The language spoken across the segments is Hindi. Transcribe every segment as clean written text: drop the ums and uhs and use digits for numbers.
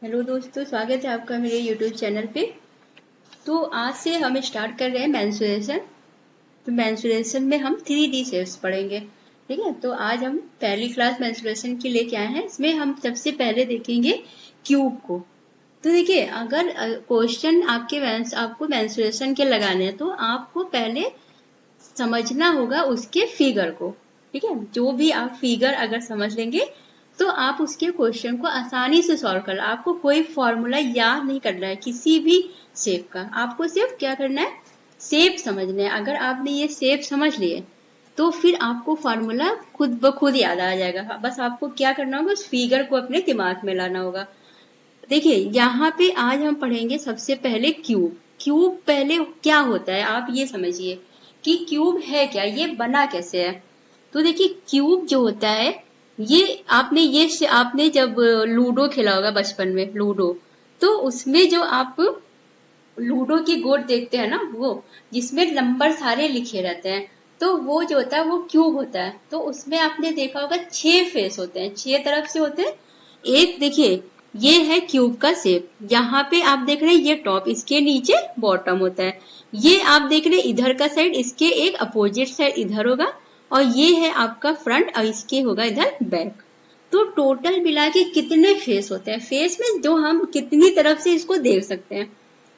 हेलो दोस्तों, स्वागत है आपका मेरे यूट्यूब चैनल पे। तो आज से हम स्टार्ट कर रहे हैं मेंस्ट्रुएशन। तो मेंस्ट्रुएशन में हम 3D शेप्स पढ़ेंगे। ठीक है, तो आज हम पहली क्लास मेंस्ट्रुएशन की लेके आए हैं। इसमें हम सबसे पहले देखेंगे क्यूब को। तो देखिए, अगर क्वेश्चन आपको मेंस्ट्रुएशन के लगाने हैं तो आपको पहले समझना होगा उसके फिगर को। ठीक है, जो भी आप फिगर अगर समझ लेंगे तो आप उसके क्वेश्चन को आसानी से सॉल्व कर। आपको कोई फॉर्मूला याद नहीं करना है किसी भी शेप का, आपको सिर्फ क्या करना है, शेप समझना है। अगर आपने ये शेप समझ लिए तो फिर आपको फॉर्मूला खुद ब खुद याद आ जाएगा। बस आपको क्या करना होगा, उस फिगर को अपने दिमाग में लाना होगा। देखिए, यहाँ पे आज हम पढ़ेंगे सबसे पहले क्यूब। क्यूब पहले क्या होता है आप ये समझिए कि क्यूब है क्या, ये बना कैसे है। तो देखिए, क्यूब जो होता है ये आपने जब लूडो खेला होगा बचपन में, लूडो, तो उसमें जो आप लूडो की गोट देखते हैं ना, वो जिसमें नंबर सारे लिखे रहते हैं, तो वो जो होता है वो क्यूब होता है। तो उसमें आपने देखा होगा 6 फेस होते हैं, 6 तरफ से होते हैं। एक देखिए, ये है क्यूब का शेप। यहाँ पे आप देख रहे हैं ये टॉप, इसके नीचे बॉटम होता है। ये आप देख रहे हैं इधर का साइड, इसके एक अपोजिट साइड इधर होगा, और ये है आपका फ्रंट और इसके होगा इधर बैक। तो टोटल मिला के कितने फेस होते हैं, फेस में जो हम कितनी तरफ से इसको देख सकते हैं।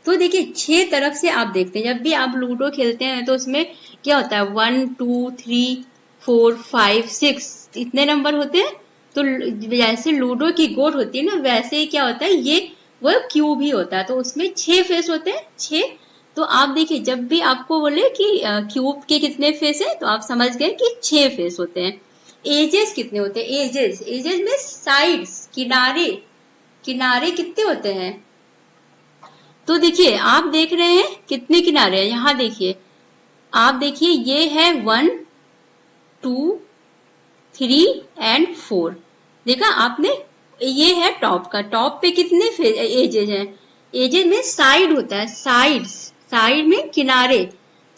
तो देखिए, 6 तरफ से आप देखते हैं। जब भी आप लूडो खेलते हैं तो उसमें क्या होता है, 1 2 3 4 5 6 इतने नंबर होते हैं। तो जैसे लूडो की गोट होती है ना, वैसे ही क्या होता है, ये वो क्यूब ही होता है। तो उसमें 6 फेस होते हैं, 6। तो आप देखिए, जब भी आपको बोले कि क्यूब के कितने फेस है, तो आप समझ गए कि 6 फेस होते हैं। एजेस कितने होते हैं, एजेस एजेस में साइड्स, किनारे, किनारे कितने होते हैं। तो देखिए, आप देख रहे हैं कितने किनारे हैं, यहाँ देखिए, आप देखिए ये है 1 2 3 एंड 4। देखा आपने, ये है टॉप का। टॉप पे कितने एजेज हैं, एजेज में साइड होता है, साइड्स, साइड में किनारे।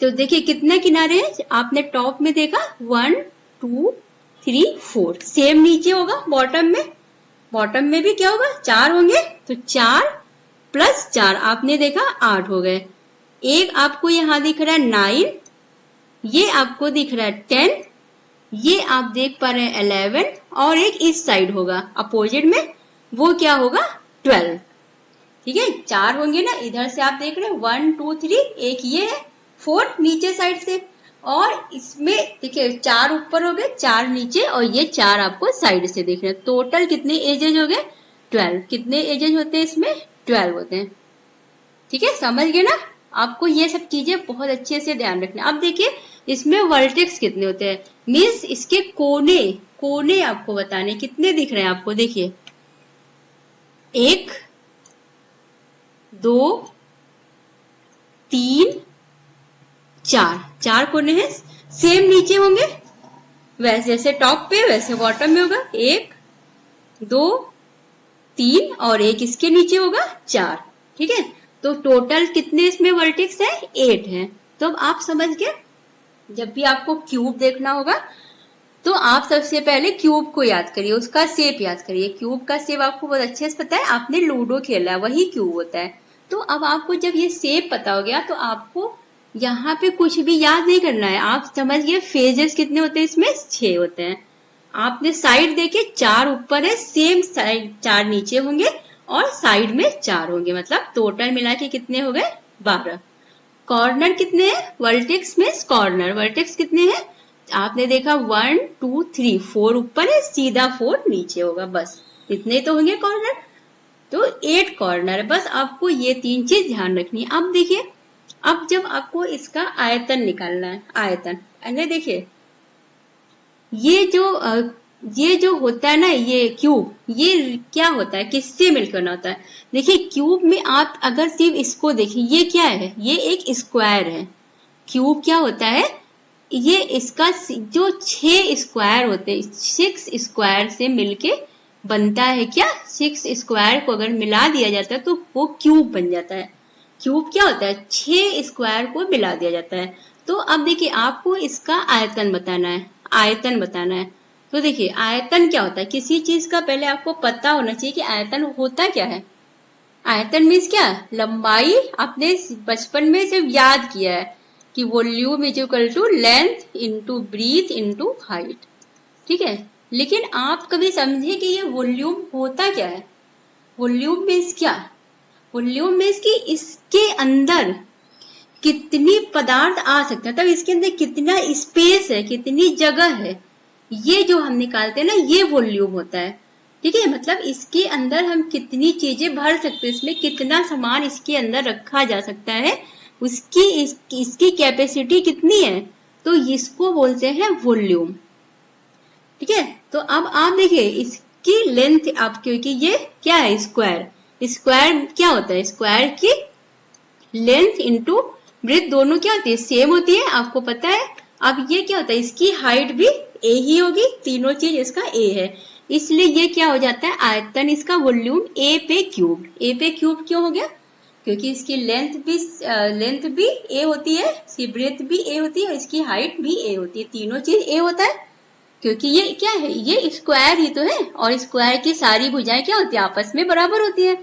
तो देखिए कितने किनारे हैं, आपने टॉप में देखा 1 2 3 4। सेम नीचे होगा बॉटम में, बॉटम में भी क्या होगा, 4 होंगे। तो 4 प्लस 4 आपने देखा 8 हो गए। एक आपको यहाँ दिख रहा है 9, ये आपको दिख रहा है 10, ये आप देख पा रहे हैं 11, और एक इस साइड होगा अपोजिट में, वो क्या होगा 12। ठीक है, 4 होंगे ना, इधर से आप देख रहे हैं 1 2 3, एक ये है, 4 नीचे साइड से, और इसमें देखिए 4 ऊपर हो गए, 4 नीचे, और ये 4 आपको साइड से दिख रहे हैं। टोटल कितने एजेज हो गए, 12। कितने एजेज होते हैं इसमें, 12 होते हैं। ठीक है, समझ गए ना। आपको ये सब चीजें बहुत अच्छे से ध्यान रखना। अब देखिए, इसमें वर्टेक्स कितने होते हैं, मीन्स इसके कोने, कोने आपको बताने कितने दिख रहे हैं आपको। देखिए 1 2 3 4, 4 कोने हैं। सेम नीचे होंगे, वैसे जैसे टॉप पे वैसे बॉटम में होगा, 1 2 3, और एक इसके नीचे होगा 4। ठीक है, तो टोटल कितने इसमें वर्टेक्स है, 8 है। तो अब आप समझ गए, जब भी आपको क्यूब देखना होगा तो आप सबसे पहले क्यूब को याद करिए, उसका शेप याद करिए। क्यूब का शेप आपको बहुत अच्छे से पता है, आपने लूडो खेला है, वही क्यूब होता है। तो अब आपको जब ये शेप पता हो गया तो आपको यहाँ पे कुछ भी याद नहीं करना है। आप समझ गए फेजेस कितने होते हैं, इसमें 6 होते हैं। आपने साइड देखे, 4 ऊपर है, सेम साइड 4 नीचे होंगे, और साइड में 4 होंगे, मतलब टोटल मिला के कितने हो गए, 12। कॉर्नर कितने हैं, वर्टेक्स में कॉर्नर, वर्टेक्स कितने हैं, आपने देखा 1 2 3, 4 ऊपर है, सीधा 4 नीचे होगा, बस इतने तो होंगे कॉर्नर। तो 8 कॉर्नर है। बस आपको ये 3 चीज ध्यान रखनी है। अब देखिए, अब जब आपको इसका आयतन निकालना है, आयतन, अरे देखिए ये जो होता है ना, ये क्यूब, ये क्या होता है, किससे मिलकर बना होता है। देखिए, क्यूब में आप अगर सिर्फ इसको देखिए, ये क्या है, ये एक स्क्वायर है। क्यूब क्या होता है, ये इसका जो 6 स्क्वायर होते हैं, 6 स्क्वायर से मिलके बनता है क्या, 6 स्क्वायर को अगर मिला दिया जाता है तो वो क्यूब बन जाता है। क्यूब क्या होता है, 6 स्क्वायर को मिला दिया जाता है। तो अब देखिए, आपको इसका आयतन बताना है, आयतन बताना है। तो देखिए, आयतन क्या होता है, किसी चीज का पहले आपको पता होना चाहिए कि आयतन होता क्या है। आयतन मीन्स क्या, लंबाई। आपने बचपन में जब याद किया है कि volume is equal to length into breadth into height, ठीक है। लेकिन आप कभी समझे कि ये वॉल्यूम होता क्या है? वॉल्यूम मीन्स क्या? वॉल्यूम मीन्स कि इसके अंदर कितनी पदार्थ आ सकता है, तब इसके अंदर कितना स्पेस है, कितनी जगह है, ये जो हम निकालते हैं ना, ये वॉल्यूम होता है, ठीक है। मतलब इसके अंदर हम कितनी चीजें भर सकते हैं, इसमें कितना सामान इसके अंदर रखा जा सकता है, इसकी कैपेसिटी कितनी है, तो इसको बोलते हैं वॉल्यूम, ठीक है। तो अब आप देखिए इसकी लेंथ, आप क्योंकि ये क्या है, स्क्वायर, स्क्वायर क्या होता है, स्क्वायर की लेंथ इंटू ब्रेथ दोनों क्या होती है, सेम होती है, आपको पता है। अब ये क्या होता है, इसकी हाइट भी ए ही होगी, तीनों चीज इसका ए है, इसलिए ये क्या हो जाता है, आयतन इसका वॉल्यूम ए पे क्यूब। ए पे क्यूब क्यों हो गया, क्योंकि इसकी लेंथ भी ए होती है, इसकी ब्रेथ भी ए होती है, इसकी हाइट भी ए होती है, तीनों चीज ए होता है, क्योंकि ये क्या है, ये स्क्वायर ही तो है, और स्क्वायर की सारी भुजाएं क्या होती है, आपस में बराबर होती है।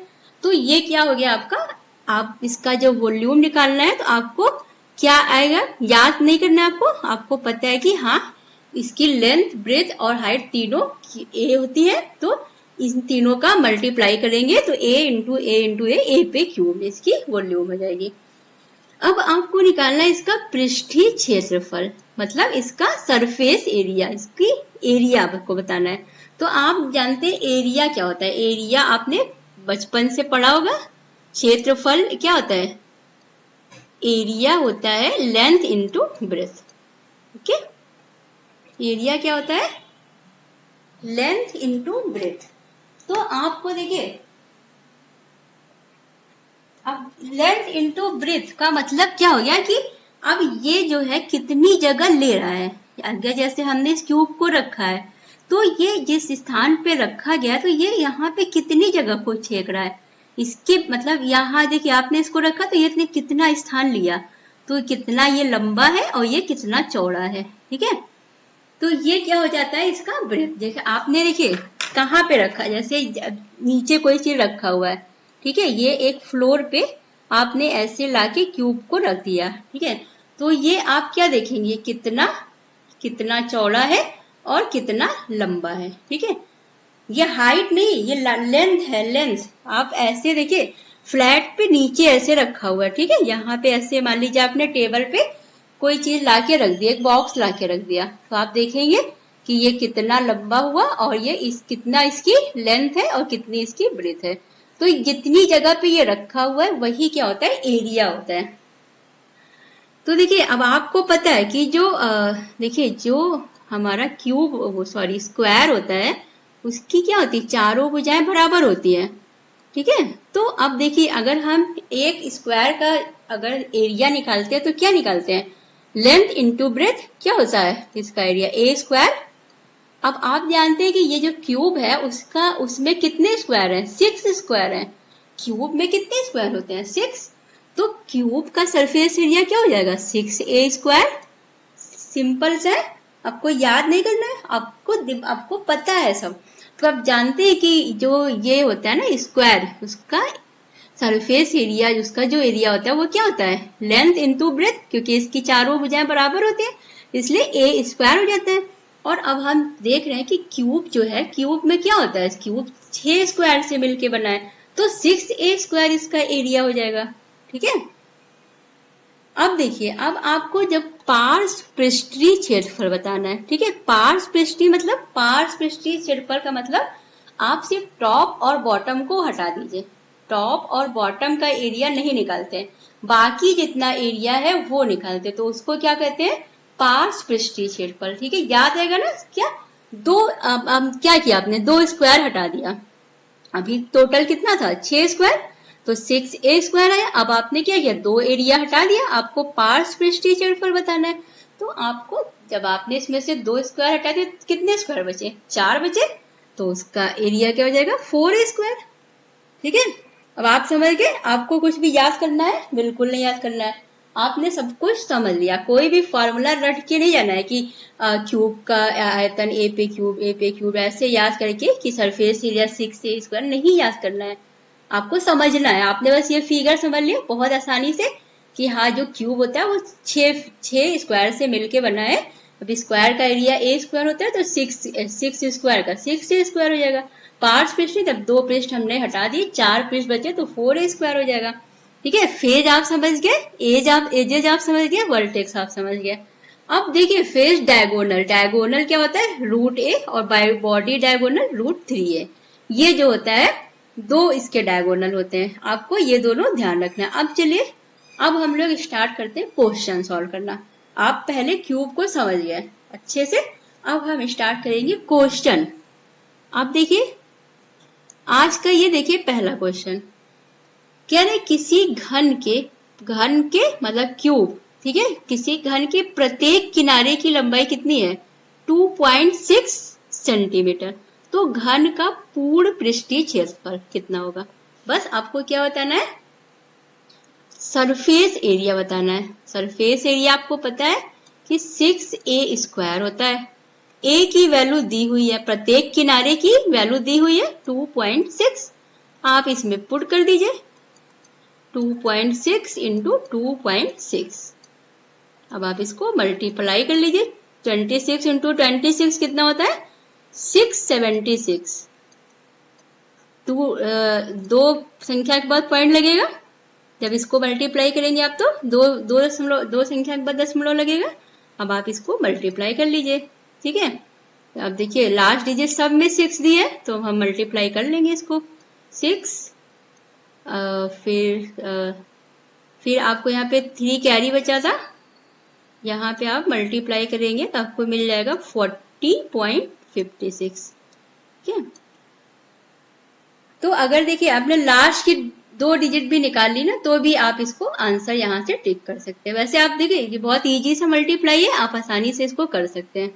तो ये क्या हो गया आपका, आप इसका जो वॉल्यूम निकालना है तो आपको क्या आएगा, याद नहीं करना है आपको पता है कि हाँ इसकी लेंथ ब्रेथ और हाइट तीनों ए होती है, तो इन तीनों का मल्टीप्लाई करेंगे तो ए इंटू ए पे क्यूब इसकी वॉल्यूम हो जाएगी। अब आपको निकालना है इसका पृष्ठीय क्षेत्रफल, मतलब इसका सरफेस एरिया, इसकी एरिया आपको बताना है। तो आप जानते हैं एरिया क्या होता है, एरिया आपने बचपन से पढ़ा होगा। क्षेत्रफल क्या होता है, एरिया होता है length into breadth, okay. Area क्या होता है, लेंथ इंटू ब्रेथ। तो आपको देखिए, अब लेंथ इंटू ब्रेथ का मतलब क्या हो गया कि अब ये जो है कितनी जगह ले रहा है। अगर जैसे हमने इस क्यूब को रखा है, तो ये जिस स्थान पे रखा गया तो ये यहाँ पे कितनी जगह को छेक रहा है, इसके मतलब यहाँ देखिए आपने इसको रखा तो ये कितना स्थान लिया, तो कितना ये लंबा है और ये कितना चौड़ा है, ठीक है। तो ये क्या हो जाता है इसका ब्रेथ। देखिए आपने देखिए कहाँ पे रखा, जैसे नीचे कोई चीज रखा हुआ है, ठीक है, ये एक फ्लोर पे आपने ऐसे लाके क्यूब को रख दिया, ठीक है। तो ये आप क्या देखेंगे, कितना चौड़ा है और कितना लंबा है, ठीक है। ये हाइट नहीं, ये लेंथ है, लेंथ। आप ऐसे देखिए फ्लैट पे नीचे ऐसे रखा हुआ है, ठीक है। यहाँ पे ऐसे मान लीजिए आपने टेबल पे कोई चीज लाके रख दिया, एक बॉक्स लाके रख दिया, तो आप देखेंगे कि ये कितना लंबा हुआ और ये कितना इसकी लेंथ है और कितनी इसकी ब्रेथ है। तो जितनी जगह पे ये रखा हुआ है वही क्या होता है, एरिया होता है। तो देखिए अब आपको पता है कि देखिए जो हमारा क्यूब सॉरी स्क्वायर होता है, उसकी क्या होती है, चारों भुजाएं बराबर होती है, ठीक है। तो अब देखिए अगर हम एक स्क्वायर का अगर एरिया निकालते हैं तो क्या निकालते हैं, लेंथ इंटू ब्रेथ क्या होता है इसका एरिया, ए स्क्वायर। अब आप जानते हैं कि ये जो क्यूब है उसमें कितने स्क्वायर हैं, 6 स्क्वायर हैं। क्यूब में कितने स्क्वायर होते हैं, 6। तो क्यूब का सरफेस एरिया क्या हो जाएगा, 6a स्क्वायर। सिंपल सा है, आपको याद नहीं करना है, आपको पता है सब। तो आप जानते हैं कि जो ये होता है ना स्क्वायर, उसका सरफेस एरिया, उसका जो एरिया होता है वो क्या होता है, लेंथ इंटू ब्रेथ, क्योंकि इसकी चारों भुजाएं बराबर होती है इसलिए ए स्क्वायर हो जाता है। और अब हम देख रहे हैं कि क्यूब जो है, क्यूब में क्या होता है, क्यूब 6 स्क्वायर से मिलके बना है, तो 6a स्क्वायर इसका एरिया हो जाएगा, ठीक है। अब देखिए अब आपको जब पार्श्व पृष्ठीय क्षेत्रफल बताना है, ठीक है। पार्श्व पृष्ठीय क्षेत्रफल का मतलब आप सिर्फ टॉप और बॉटम को हटा दीजिए, टॉप और बॉटम का एरिया नहीं निकालते हैं, बाकी जितना एरिया है वो निकालते हैं, तो उसको क्या कहते हैं, पार्श्व पृष्ठीय क्षेत्रफल, ठीक है। याद रहेगा ना, क्या क्या किया आपने, 2 स्क्वायर हटा दिया, अभी टोटल कितना था, 6 स्क्वायर, तो 6a स्क्वायर आया। अब आपने क्या किया, 2 एरिया हटा दिया, आपको पार्श्व पृष्ठीय क्षेत्रफल बताना है। तो आपको जब आपने इसमें से 2 स्क्वायर हटा दिए कितने स्क्वायर बचे, 4 बचे, तो उसका एरिया क्या हो जाएगा, 4a स्क्वायर, ठीक है। अब आप समझ गए, आपको कुछ भी याद करना है, बिल्कुल नहीं याद करना है, आपने सब कुछ समझ लिया। कोई भी फॉर्मूला रट के नहीं जाना है कि क्यूब का आयतन ए पे क्यूब ऐसे याद करके कि सरफेस एरिया 6a स्क्वायर नहीं याद करना है, आपको समझना है, आपने बस ये फिगर समझ लिया बहुत आसानी से कि हाँ जो क्यूब होता है वो 6 स्क्वायर से मिलके बना है। अब स्क्वायर का एरिया ए स्क्वायर होता है तो 6 स्क्वायर का 6 स्क्वायर हो जाएगा। 5 पृष्ठ नहीं, तब 2 पृष्ठ हमने हटा दिए, 4 पृष्ठ बचे तो 4 स्क्वायर हो जाएगा। ठीक है, फेज आप समझ गए, एजेज आप समझ गए, वर्टेक्स आप समझ गए। अब देखिए फेज डायगोनल, डायगोनल क्या होता है रूट ए और बॉडी डायगोनल √3 है। ये जो होता है दो इसके डायगोनल होते हैं, आपको ये दोनों ध्यान रखना है। अब चलिए अब हम लोग स्टार्ट करते हैं क्वेश्चन सॉल्व करना। आप पहले क्यूब को समझ गए अच्छे से, अब हम स्टार्ट करेंगे क्वेश्चन। आप देखिए आज का ये देखिए पहला क्वेश्चन कह रहे किसी घन के मतलब क्यूब, ठीक है, किसी घन के प्रत्येक किनारे की लंबाई कितनी है 2.6 सेंटीमीटर। तो घन का पूर्ण पृष्ठीय क्षेत्रफल कितना होगा, बस आपको क्या बताना है सरफेस एरिया बताना है। सरफेस एरिया आपको पता है कि 6a स्क्वायर होता है। a की वैल्यू दी हुई है, प्रत्येक किनारे की वैल्यू दी हुई है 2.6, आप इसमें पुट कर दीजिए 2.6 इंटू 2.6। अब आप इसको मल्टीप्लाई कर लीजिए, 26 इंटू 26 कितना होता है 676। दो संख्या के बाद पॉइंट लगेगा, जब इसको मल्टीप्लाई करेंगे आप तो दो संख्या के बाद दशमलव लगेगा। अब आप इसको मल्टीप्लाई कर लीजिए, ठीक है। अब देखिए लास्ट डिजिट सब में 6 दिए तो हम मल्टीप्लाई कर लेंगे इसको 6। फिर आपको यहाँ पे 3 कैरी बचा था, यहाँ पे आप मल्टीप्लाई करेंगे तो आपको मिल जाएगा 40.56, ठीक है। तो अगर देखिए आपने लास्ट की 2 डिजिट भी निकाल ली ना तो भी आप इसको आंसर यहाँ से टिक कर सकते हैं। वैसे आप देखिए ये बहुत इजी सा मल्टीप्लाई है, आप आसानी से इसको कर सकते हैं।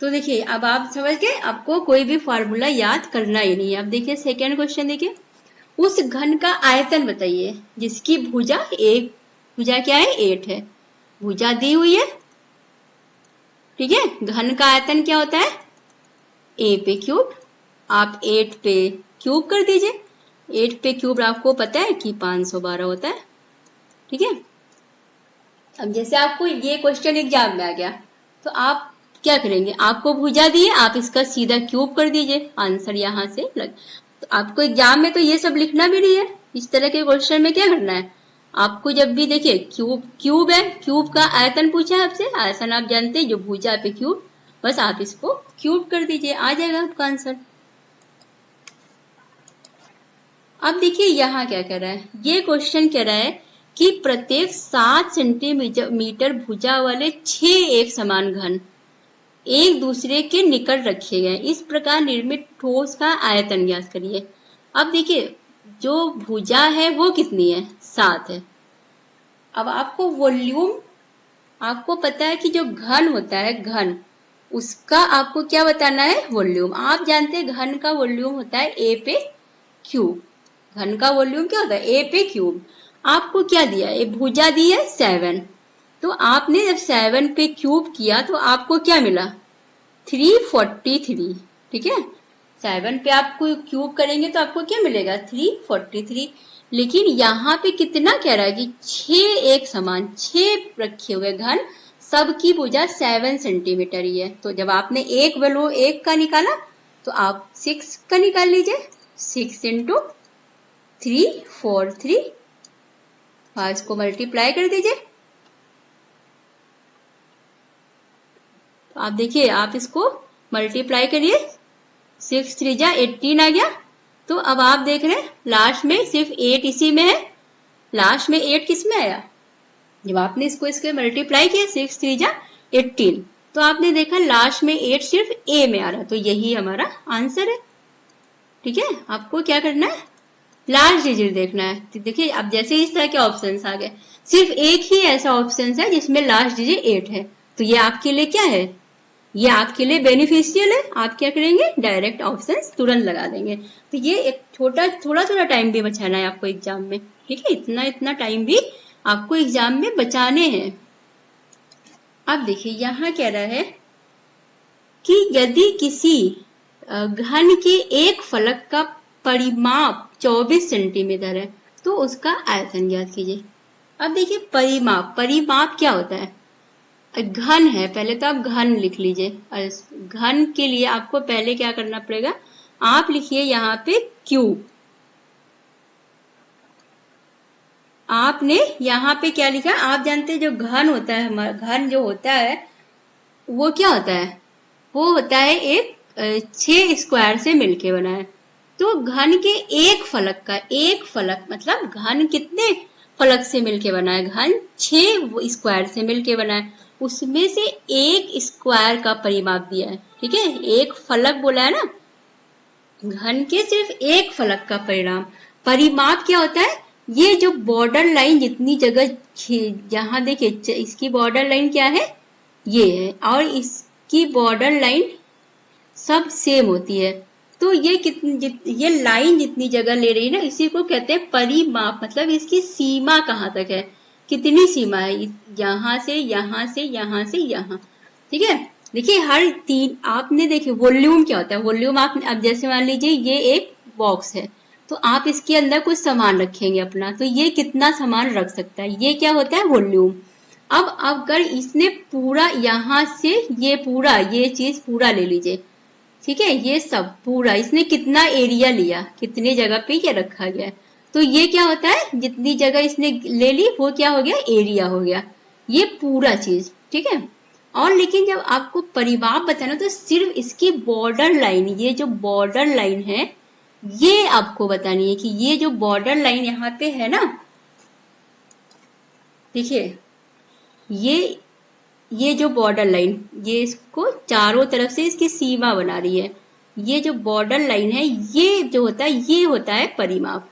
तो देखिए अब आप समझ गए, आपको कोई भी फॉर्मूला याद करना ही नहीं है। अब देखिए सेकेंड क्वेश्चन देखिए, उस घन का आयतन बताइए जिसकी भुजा क्या है 8 है, भुजा दी हुई है, ठीक है। घन का आयतन क्या होता है a पे क्यूब, आप 8 पे क्यूब कर दीजिए, 8 पे क्यूब आपको पता है कि 512 होता है, ठीक है। अब जैसे आपको ये क्वेश्चन एग्जाम में आ गया तो आप क्या करेंगे, आपको भुजा दी है, आप इसका सीधा क्यूब कर दीजिए, आंसर यहाँ से लग। तो आपको एग्जाम में तो ये सब लिखना भी नहीं है, इस तरह के क्वेश्चन में क्या करना है आपको, जब भी देखिए क्यूब है, क्यूब का आयतन पूछा है आपसे, आयतन आप जानते हैं जो भुजा पे क्यूब, बस आप इसको क्यूब कर दीजिए, आ जाएगा आपका आंसर। अब देखिए यहाँ क्या कह रहा है, ये क्वेश्चन कह रहा है कि प्रत्येक 7 सेंटीमीटर भुजा वाले 6 एक समान घन एक दूसरे के निकट रखे गए, इस प्रकार निर्मित ठोस का आयतन ज्ञात करिए। अब देखिए जो भुजा है वो कितनी है 7 है। अब आपको वॉल्यूम, आपको पता है कि जो घन होता है घन, उसका आपको क्या बताना है वॉल्यूम। आप जानते हैं घन का वॉल्यूम होता है a पे क्यूब, घन का वॉल्यूम क्या होता है a पे क्यूब। आपको क्या दिया है, भुजा दी है 7, तो आपने जब 7 पे क्यूब किया तो आपको क्या मिला 343, ठीक है। 7 पे आपको क्यूब करेंगे तो आपको क्या मिलेगा 343। लेकिन यहाँ पे कितना कह रहा है कि 6 एक समान, 6 रखे हुए घन, सबकी भुजा 7 सेंटीमीटर ही है। तो जब आपने एक वैल्यू 1 का निकाला तो आप 6 का निकाल लीजिए, 6 इंटू 343, इसको मल्टीप्लाई कर दीजिए। तो आप देखिए आप इसको मल्टीप्लाई करिए, 6 3 जा 18 आ गया। तो अब आप देख रहे हैं लास्ट में सिर्फ 8 इसी में है, लास्ट में 8 किस में आया, जब आपने इसके मल्टीप्लाई किया 6 3 जा 18, तो आपने देखा लास्ट में 8 सिर्फ ए में आ रहा, तो यही हमारा आंसर है, ठीक है। आपको क्या करना है लास्ट डिजिट देखना है। तो देखिए अब जैसे इस तरह के ऑप्शंस आ गए, सिर्फ एक ही ऐसा ऑप्शन है जिसमें लास्ट डिजिट 8 है, तो ये आपके लिए क्या है, ये आपके लिए बेनिफिशियल है। आप क्या करेंगे डायरेक्ट ऑप्शंस तुरंत लगा देंगे। तो ये एक थोड़ा टाइम भी बचाना है आपको एग्जाम में, ठीक है, इतना टाइम भी आपको एग्जाम में बचाने हैं। अब देखिए यहाँ कह रहा है कि यदि किसी घन के एक फलक का परिमाप 24 सेंटीमीटर है तो उसका आयतन ज्ञात कीजिए। अब देखिए परिमाप, परिमाप क्या होता है? घन है, पहले तो आप घन लिख लीजिए। घन के लिए आपको पहले क्या करना पड़ेगा, आप लिखिए यहाँ पे क्यूब। आपने यहाँ पे क्या लिखा, आप जानते हैं जो घन होता है, हमारा घन जो होता है वो क्या होता है, वो होता है एक 6 स्क्वायर से मिलके बना है। तो घन के एक फलक का, एक फलक मतलब घन कितने फलक से मिलके बना है, घन 6 स्क्वायर से मिलके बना है, उसमें से एक स्क्वायर का परिमाप दिया है। ठीक है, एक फलक बोला है ना, घन के सिर्फ एक फलक का परिमाप क्या होता है, ये जो बॉर्डर लाइन जितनी जगह, यहाँ देखिए इसकी बॉर्डर लाइन क्या है, ये है, और इसकी बॉर्डर लाइन सब सेम होती है। तो ये ये लाइन जितनी जगह ले रही है ना, इसी को कहते हैं परिमाप। मतलब इसकी सीमा कहाँ तक है, कितनी सीमा है, यहाँ से यहाँ से यहाँ से यहाँ। ठीक है, देखिए हर तीन, आपने देखिए वॉल्यूम क्या होता है, वॉल्यूम आप अब जैसे मान लीजिए ये एक बॉक्स है, तो आप इसके अंदर कुछ सामान रखेंगे अपना, तो ये कितना सामान रख सकता है, ये क्या होता है वॉल्यूम। अब अगर इसने पूरा यहाँ से ये पूरा, ये चीज पूरा ले लीजिए, ठीक है, ये सब पूरा इसने कितना एरिया लिया, कितनी जगह पे ये रखा गया है, तो ये क्या होता है, जितनी जगह इसने ले ली वो क्या हो गया, एरिया हो गया, ये पूरा चीज। ठीक है, और लेकिन जब आपको परिमाप बताना तो सिर्फ इसकी बॉर्डर लाइन, ये जो बॉर्डर लाइन है ये आपको बतानी है कि ये जो बॉर्डर लाइन यहाँ पे है ना, देखिए ये जो बॉर्डर लाइन, ये इसको चारों तरफ से इसकी सीमा बना रही है, ये जो बॉर्डर लाइन है ये जो होता है ये होता है परिमाप।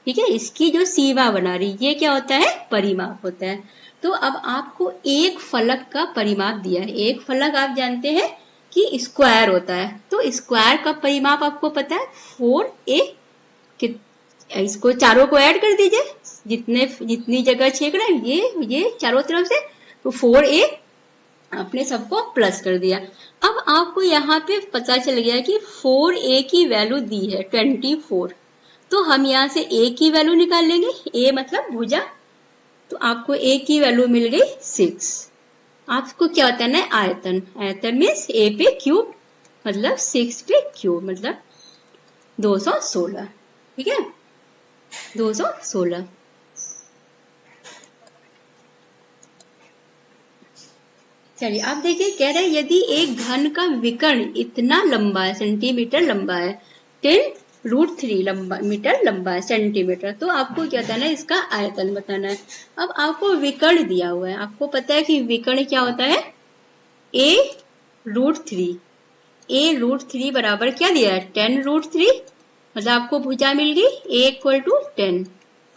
ठीक है, इसकी जो सीमा बना रही ये क्या होता है, परिमाप होता है। तो अब आपको एक फलक का परिमाप दिया है, एक फलक आप जानते हैं कि स्क्वायर होता है, तो स्क्वायर का परिमाप आपको पता है 4a। इसको चारों को ऐड कर दीजिए, जितनी जगह छेक रहा है ये चारों तरफ से, तो 4a आपने सबको प्लस कर दिया। अब आपको यहाँ पे पता चल गया कि 4a की वैल्यू दी है 24, तो हम यहाँ से a की वैल्यू निकाल लेंगे, a मतलब भुजा, तो आपको a की वैल्यू मिल गई 6। आपको क्या होता है ना, आयतन, आयतन मीन्स a पे क्यूब मतलब 6 पे क्यूब मतलब 216। ठीक है, 216। चलिए आप देखिए, कह रहे हैं यदि एक घन का विकर्ण इतना लंबा है, सेंटीमीटर लंबा है, 10√3 मीटर लंबा है सेंटीमीटर, तो आपको क्या बताना है, इसका आयतन बताना है। अब आपको विकर्ण दिया हुआ है, आपको पता है कि विकर्ण क्या होता है, a√3, a√3 बराबर क्या दिया है 10√3, मतलब आपको भुजा मिल गई a = 10,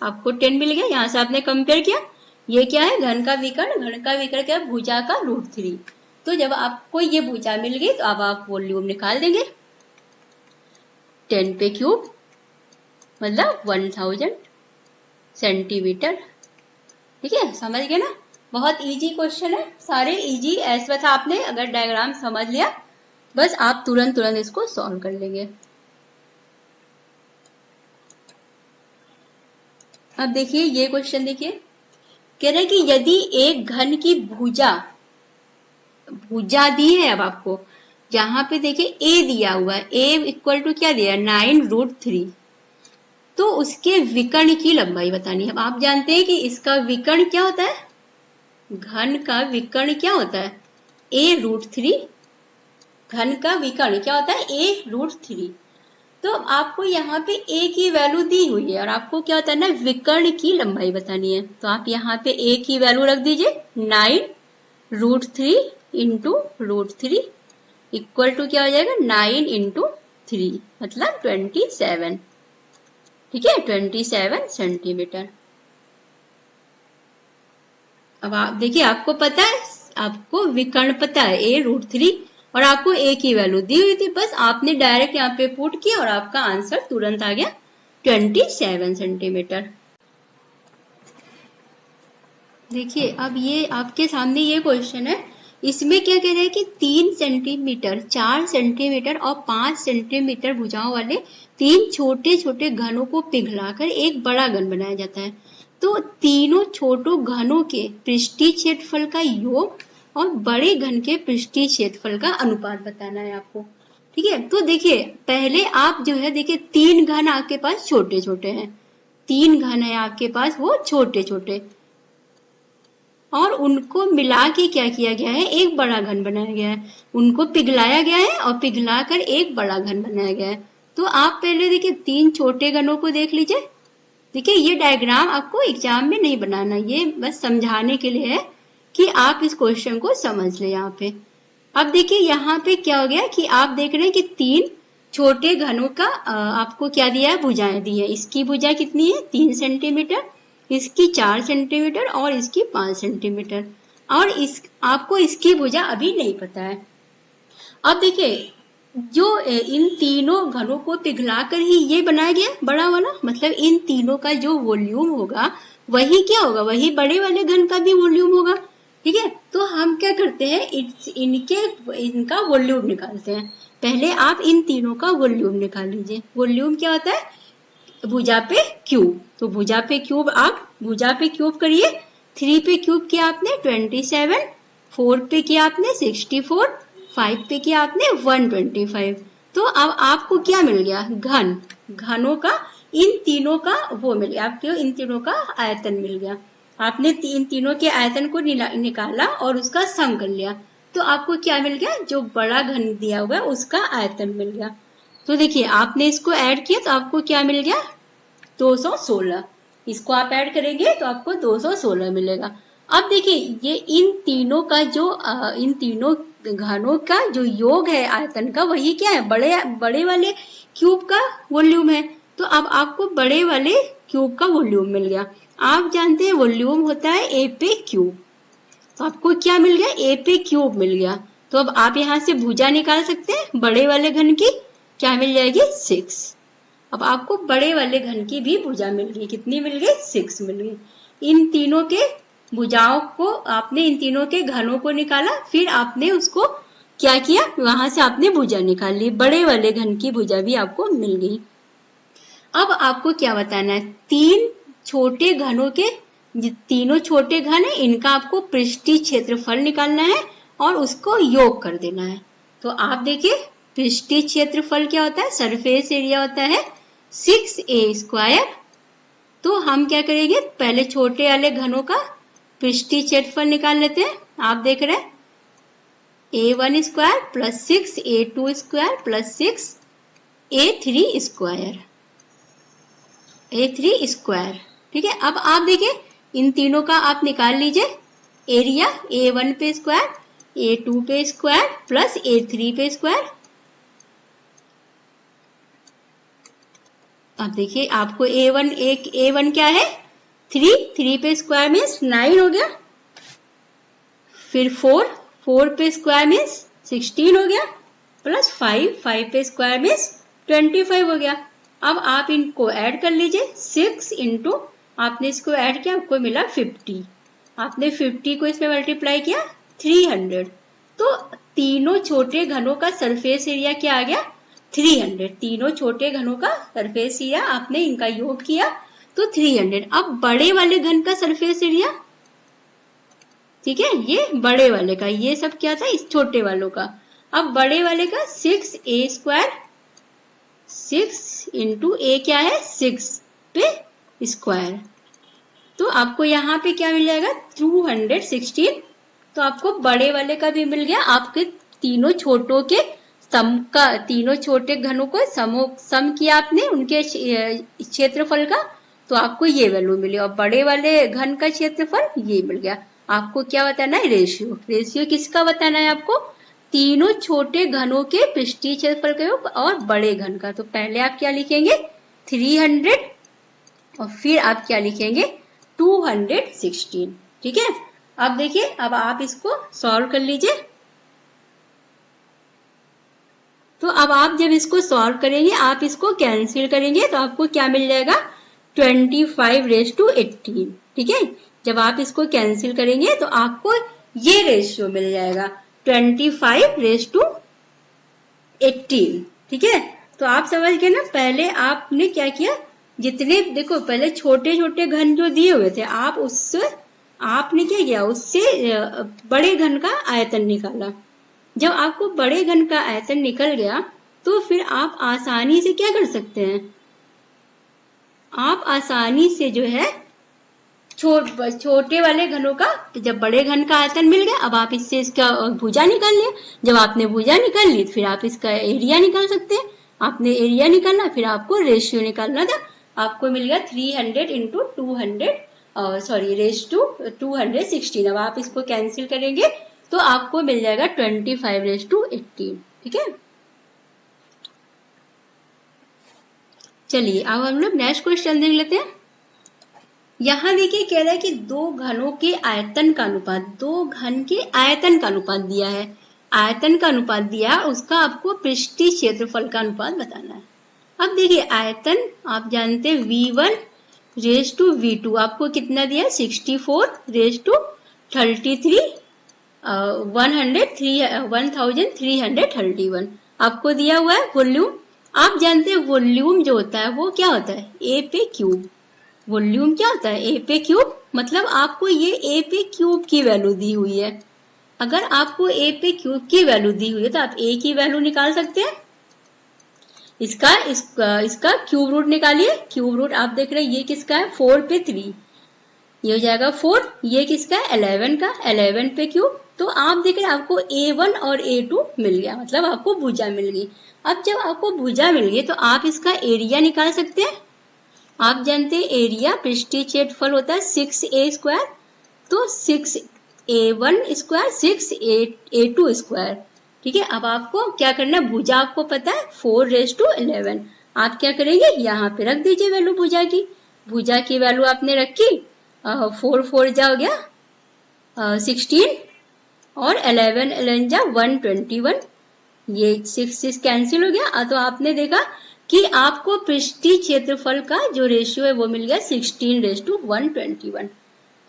आपको 10 मिल गया, यहाँ से आपने कंपेयर किया, ये क्या है घन का विकर्ण, घन का विकर्ण क्या है, भुजा का √3। तो जब आपको ये भुजा मिल गई तो अब आप वॉल्यूम निकाल देंगे, 10 पे क्यूब मतलब 1000 सेंटीमीटर। ठीक है, समझ गए ना, बहुत इजी क्वेश्चन है, सारे इजी ऐसे बस आपने अगर डायग्राम समझ लिया बस आप तुरंत इसको सॉल्व कर लेंगे। अब देखिए ये क्वेश्चन देखिए, कह रहे हैं कि यदि एक घन की भुजा दी है, अब आपको यहाँ पे देखिए a दिया हुआ है, a = क्या दिया है 9√3, तो उसके विकर्ण की लंबाई बतानी है। अब आप जानते हैं कि इसका विकर्ण क्या होता है, घन का विकर्ण क्या होता है a√3, घन का विकर्ण क्या होता है a√3। तो आपको यहाँ पे a की वैल्यू दी हुई है और आपको क्या होता है ना, विकर्ण की लंबाई बतानी है, तो आप यहाँ पे a की वैल्यू रख दीजिए 9√3 × √3 = क्या हो जाएगा 9 × 3 मतलब 27। ठीक है, 27 सेंटीमीटर। अब आप देखिए, आपको पता है, आपको विकर्ण पता है a√3 और आपको a की वैल्यू दी हुई थी, बस आपने डायरेक्ट यहाँ पे पुट किया और आपका आंसर तुरंत आ गया 27 सेंटीमीटर। देखिए अब ये आपके सामने ये क्वेश्चन है इसमें क्या कह रहे हैं कि 3 सेंटीमीटर, 4 सेंटीमीटर और 5 सेंटीमीटर भुजाओं वाले 3 छोटे छोटे घनों को पिघलाकर एक बड़ा घन बनाया जाता है। तो तीनों छोटों घनों के पृष्ठीय क्षेत्रफल का योग और बड़े घन के पृष्ठीय क्षेत्रफल का अनुपात बताना है आपको। ठीक है, तो देखिए पहले आप जो है देखिए 3 घन आपके पास छोटे छोटे हैं, 3 घन है आपके पास वो छोटे छोटे, और उनको मिला के क्या किया गया है, एक बड़ा घन बनाया गया है। उनको पिघलाया गया है और पिघलाकर एक बड़ा घन बनाया गया है। तो आप पहले देखिए 3 छोटे घनों को देख लीजिए। देखिए ये डायग्राम आपको एग्जाम में नहीं बनाना, ये बस समझाने के लिए है कि आप इस क्वेश्चन को समझ ले यहाँ पे। अब देखिए यहाँ पे क्या हो गया कि आप देख रहे हैं कि 3 छोटे घनों का आपको क्या दिया है, भुजाएं दी है। इसकी भुजा कितनी है, 3 सेंटीमीटर, इसकी 4 सेंटीमीटर और इसकी 5 सेंटीमीटर, और आपको इसकी भुजा अभी नहीं पता है। अब देखिए जो इन तीनों घनों को पिघलाकर ही ये बनाया गया बड़ा वाला, मतलब इन तीनों का जो वॉल्यूम होगा वही क्या होगा, वही बड़े वाले घन का भी वॉल्यूम होगा। ठीक है, तो हम क्या करते हैं, इनका वॉल्यूम निकालते हैं। पहले आप इन तीनों का वॉल्यूम निकाल लीजिए। वॉल्यूम क्या होता है, भुजा पे क्यूब। तो भुजा पे क्यूब, आप भुजा पे क्यूब करिए। 3 पे क्यूब किया आपने 27, 4 पे किया आपने 64, 5 पे किया आपने 125। तो अब आपको क्या मिल गया, घन, घनों का इन तीनों का वो मिल गया, आपको इन तीनों का आयतन मिल गया। आपने इन तीनों के आयतन को निकाला और उसका सम कर लिया, तो आपको क्या मिल गया, जो बड़ा घन दिया हुआ है उसका आयतन मिल गया। तो देखिए आपने इसको ऐड किया तो आपको क्या मिल गया, 216। इसको आप ऐड करेंगे तो आपको 216 मिलेगा। अब देखिए ये इन तीनों का जो इन तीनों घनों का जो योग है आयतन का, वही क्या है, बड़े वाले क्यूब का वॉल्यूम है। तो अब आपको बड़े वाले क्यूब का वॉल्यूम मिल गया। आप जानते हैं वॉल्यूम होता है ए पे क्यूब, तो आपको क्या मिल गया, ए पे क्यूब मिल गया। तो अब आप यहाँ से भुजा निकाल सकते हैं बड़े वाले घन की, क्या मिल जाएगी, 6। अब आपको बड़े वाले घन की भी भुजा मिल गई, कितनी मिल गई, 6 मिल गई। इन तीनों के भुजाओं को आपने, इन तीनों के घनों को निकाला, फिर आपने उसको क्या किया, वहां से आपने भुजा निकाल ली, बड़े वाले घन की भुजा भी आपको मिल गई। अब आपको क्या बताना है, 3 छोटे घनों के, तीनों छोटे घन है इनका आपको पृष्ठीय क्षेत्रफल निकालना है और उसको योग कर देना है। तो आप देखिए पृष्ठीय क्षेत्रफल क्या होता है, सरफेस एरिया होता है 6a²। तो हम क्या करेंगे, पहले छोटे वाले घनों का पृष्ठीय क्षेत्रफल निकाल लेते हैं। आप देख रहे हैं a1² plus 6 a2² plus 6 a3²। ठीक है, अब आप देखिए इन तीनों का आप निकाल लीजिए एरिया, a1 पे स्क्वायर, a2 पे स्क्वायर प्लस a3 पे स्क्वायर। अब देखिए आपको a1 क्या है, 3 पे स्क्वायर मीन्स 9 हो गया, फिर 4 पे स्क्वायर मीन्स 16 हो गया, प्लस 5 पे स्क्वायर मीन्स 25 हो गया। अब आप इनको ऐड कर लीजिए, 6 इंटू आपने इसको ऐड किया, आपको मिला 50। आपने 50 को इसमें मल्टीप्लाई किया 300। तो तीनों छोटे घनों का सरफेस एरिया क्या आ गया, 300। तीनों छोटे घनों का सरफेस एरिया आपने इनका योग किया तो 300। अब बड़े वाले घन का सरफेस एरिया, ठीक है, ये बड़े वाले का, ये सब क्या था इस छोटे वालों का। अब बड़े वाले का 6a², 6 इंटू a क्या है 6 पे स्क्वायर। तो आपको यहाँ पे क्या मिल जाएगा 216। तो आपको बड़े वाले का भी मिल गया, आपके तीनों छोटों के सम का, तीनों छोटे घनों को सम किया आपने उनके क्षेत्रफल का, तो आपको ये वैल्यू मिली। और बड़े वाले घन का क्षेत्रफल ये मिल गया। आपको क्या बताना है, रेशियो। रेशियो किसका बताना है आपको, तीनों छोटे घनों के पृष्ठीय क्षेत्रफल का योग और बड़े घन का। तो पहले आप क्या लिखेंगे 300 और फिर आप क्या लिखेंगे 216। ठीक है, अब देखिए, अब आप इसको सॉल्व कर लीजिए। तो अब आप जब इसको सॉल्व करेंगे, आप इसको कैंसिल करेंगे तो आपको क्या मिल जाएगा 25 रेज़ टू 18। ठीक है, जब आप इसको कैंसिल करेंगे तो आपको ये रेशियो मिल जाएगा 25:18। ठीक है, तो आप समझ गए ना। पहले आपने क्या किया, जितने देखो पहले छोटे छोटे घन जो दिए हुए थे आप उससे आपने क्या किया, उससे बड़े घन का आयतन निकाला। जब आपको बड़े घन का आयतन निकल गया तो फिर आप आसानी से क्या कर सकते हैं, आप आसानी से जो है छोटे वाले घनों का, जब बड़े घन का आयतन मिल गया अब आप इससे इसका भुजा निकाल लिया। जब आपने भुजा निकाल ली फिर आप इसका एरिया निकाल सकते हैं। आपने एरिया निकालना, फिर आपको रेशियो निकालना था। आपको मिल गया 300 इंटू 200 रेस टू 216। अब आप इसको कैंसिल करेंगे तो आपको मिल जाएगा 25:18। ठीक है, चलिए अब हम लोग नेक्स्ट क्वेश्चन देख लेते हैं। यहां देखिए कह रहा है कि दो घनों के आयतन का अनुपात, दो घन के आयतन का अनुपात दिया है, आयतन का अनुपात दिया, उसका आपको पृष्ठीय क्षेत्रफल का अनुपात बताना है। अब देखिए आयतन आप जानते हैं V1:V2, आपको कितना दिया है 64:33 1331 आपको दिया हुआ है। वॉल्यूम आप जानते हैं, वॉल्यूम जो होता है वो क्या होता है, ए पे क्यूब। वॉल्यूम क्या होता है, ए पे क्यूब। मतलब आपको ये ए पे क्यूब की वैल्यू दी हुई है। अगर आपको ए पे क्यूब की वैल्यू दी हुई है तो आप ए की वैल्यू निकाल सकते हैं। इसका क्यूब रूट निकालिए। क्यूब रूट आप देख रहे हैं ये किसका है, 4 पे 3, ये हो जाएगा 4। ये किसका है, 11 का, 11 पे क्यूब। तो आप देख रहे हैं आपको A1 और A2 मिल गया, मतलब आपको भुजा मिल गई। अब जब आपको भुजा मिल गई तो आप इसका एरिया निकाल सकते हैं। आप जानते हैं एरिया पृष्ठीय क्षेत्रफल होता है 6A², तो 6A1² 6A2²। ठीक है, अब आपको क्या करना है, भुजा आपको पता है 4:11। आप क्या करेंगे, यहाँ पे रख दीजिए वैल्यू भुजा की। भुजा की वैल्यू आपने रखी, 4 4 जा हो गया 16 और 11 11 जा 121, ये 6 कैंसिल हो गया। तो आपने देखा कि आपको पृष्ठीय क्षेत्रफल का जो रेशियो है वो मिल गया 16:121।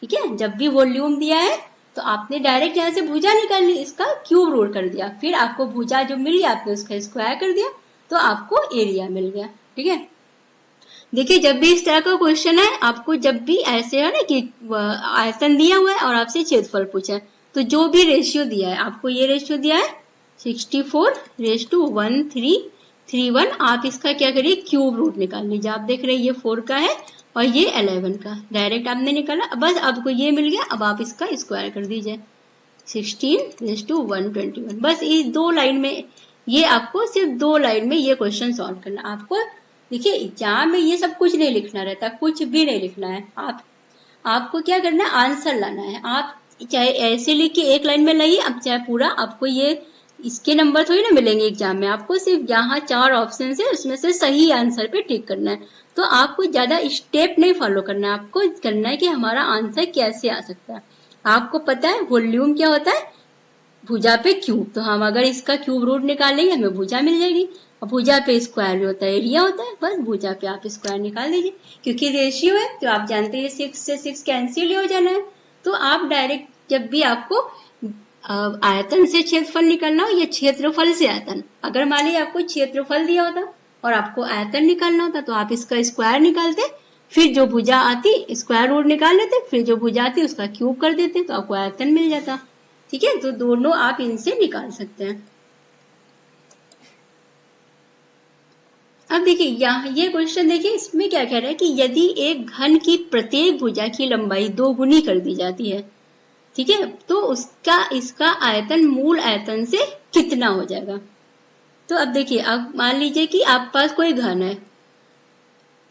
ठीक है, जब भी वॉल्यूम दिया है तो आपने डायरेक्ट यहाँ से भुजा निकाल ली, इसका क्यूब रूट कर दिया, फिर आपको भुजा जो मिली आपने उसका स्क्वायर कर दिया तो आपको एरिया मिल गया। ठीक है, देखिए जब भी इस तरह का क्वेश्चन है, आपको जब भी ऐसे है ना कि आयतन दिया हुआ है और आपसे क्षेत्रफल पूछा है, तो जो भी रेशियो दिया है, आपको ये रेशियो दिया है 64:1331, आप इसका क्या करिए, क्यूब रूट निकाल लीजिए। आप देख रहे हैं ये 4 का है और ये 11 का, डायरेक्ट आपने निकाला, बस आपको ये मिल गया। अब आप इसका स्क्वायर कर दीजिए 16:121। बस इस 2 लाइन में, ये आपको सिर्फ 2 लाइन में ये क्वेश्चन सॉल्व करना। आपको देखिए एग्जाम में ये सब कुछ नहीं लिखना रहता, कुछ भी नहीं लिखना है। आपको क्या करना है, आंसर लाना है। आप चाहे ऐसे लिख के 1 लाइन में लाइए, अब चाहे पूरा, आपको ये इसके नंबर थोड़ी ना मिलेंगे एग्जाम में। आपको सिर्फ यहाँ 4 ऑप्शन है उसमें से सही आंसर पे टिक करना है। तो आपको ज्यादा स्टेप नहीं फॉलो करना है, आपको करना है कि हमारा आंसर कैसे आ सकता है। आपको पता है वॉल्यूम क्या होता है, भुजा पे क्यूब, तो हम अगर इसका क्यूब रूट निकालेंगे हमें भुजा मिल जाएगी। और भुजा पे स्क्वायर भी होता है, एरिया होता है, बस भुजा पे आप स्क्वायर निकाल दीजिए। क्योंकि रेशियो है तो आप जानते हैं 6 से 6 कैंसिल हो जाना है। तो आप डायरेक्ट जब भी आपको आयतन से क्षेत्रफल निकालना हो या क्षेत्रफल से आयतन, अगर मान लीजिए आपको क्षेत्रफल दिया होता और आपको आयतन निकालना होता तो आप इसका स्क्वायर निकालते, फिर जो भुजा आती स्क्वायर रूट निकाल लेते, फिर जो भुजा आती उसका क्यूब कर देते तो आपको आयतन मिल जाता। ठीक है, तो दोनों आप इनसे निकाल सकते हैं। अब देखिए यहाँ ये क्वेश्चन देखिए, इसमें क्या कह रहा है कि यदि एक घन की प्रत्येक भुजा की लंबाई 2 गुनी कर दी जाती है, ठीक है, तो इसका आयतन मूल आयतन से कितना हो जाएगा। तो अब देखिए, अब मान लीजिए कि आपके पास कोई घन है,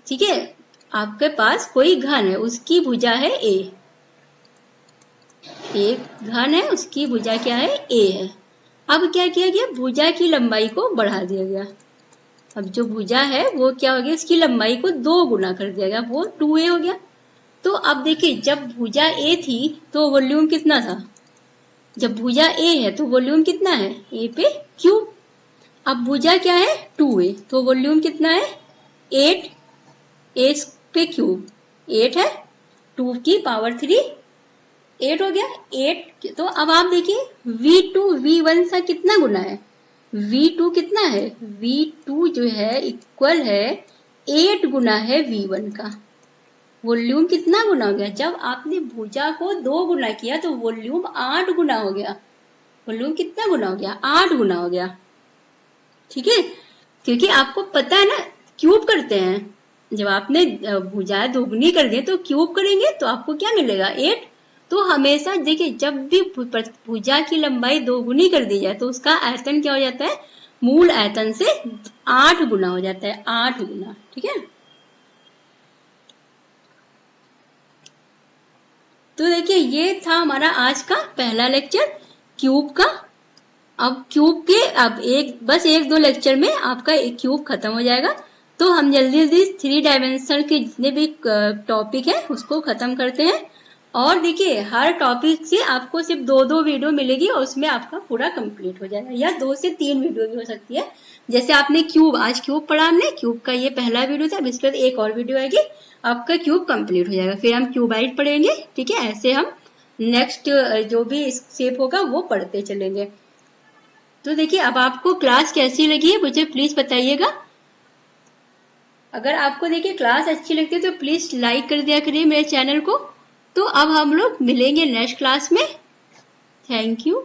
ठीक है, आपके पास कोई घन है, उसकी भुजा है a, एक घन है उसकी भुजा क्या है, a है। अब क्या किया गया, भुजा की लंबाई को बढ़ा दिया गया। अब जो भुजा है वो क्या हो गया, इसकी लंबाई को 2 गुना कर दिया गया, वो 2a हो गया। तो अब देखिए जब भुजा a थी तो वॉल्यूम कितना था, जब भुजा a है तो वॉल्यूम कितना है, a पे क्यूब। अब भुजा क्या है 2a, तो वॉल्यूम कितना है 8, a पे क्यूब 8 है, 2 की पावर 3 8 हो गया 8। तो अब आप देखिए V2 V1 सा कितना गुना है, V2 कितना है, V2 जो है इक्वल है 8 गुना है V1 का। वॉल्यूम कितना गुना हो गया, जब आपने भुजा को 2 गुना किया तो वॉल्यूम 8 गुना हो गया। वॉल्यूम कितना गुना हो गया, 8 गुना हो गया। ठीक है, क्योंकि आपको पता है ना क्यूब करते हैं, जब आपने भुजा दोगुनी कर दी तो क्यूब करेंगे तो आपको क्या मिलेगा 8। तो हमेशा देखिए जब भी भुजा की लंबाई 2 गुनी कर दी जाए तो उसका आयतन क्या हो जाता है, मूल आयतन से 8 गुना हो जाता है, 8 गुना। ठीक है, तो देखिए ये था हमारा आज का पहला लेक्चर क्यूब का। अब क्यूब के बस एक दो लेक्चर में आपका एक क्यूब खत्म हो जाएगा। तो हम जल्दी जल्दी 3 डायमेंशन के जितने भी टॉपिक है उसको खत्म करते हैं। और देखिए हर टॉपिक से आपको सिर्फ 2-2 वीडियो मिलेगी और उसमें आपका पूरा कंप्लीट हो जाएगा, या 2 से 3 वीडियो भी हो सकती है। जैसे आपने आज क्यूब पढ़ा, हमने क्यूब का ये पहला वीडियो था, इस पर एक और वीडियो आएगी, आपका क्यूब कंप्लीट हो जाएगा। फिर हम क्यूबाइड पढ़ेंगे। ठीक है, ऐसे हम नेक्स्ट जो भी शेप होगा वो पढ़ते चलेंगे। तो देखिए अब आपको क्लास कैसी लगी है मुझे प्लीज बताइएगा। अगर आपको देखिए क्लास अच्छी लगती है तो प्लीज लाइक कर दिया करिए मेरे चैनल को। तो अब हम लोग मिलेंगे नेक्स्ट क्लास में। Thank you.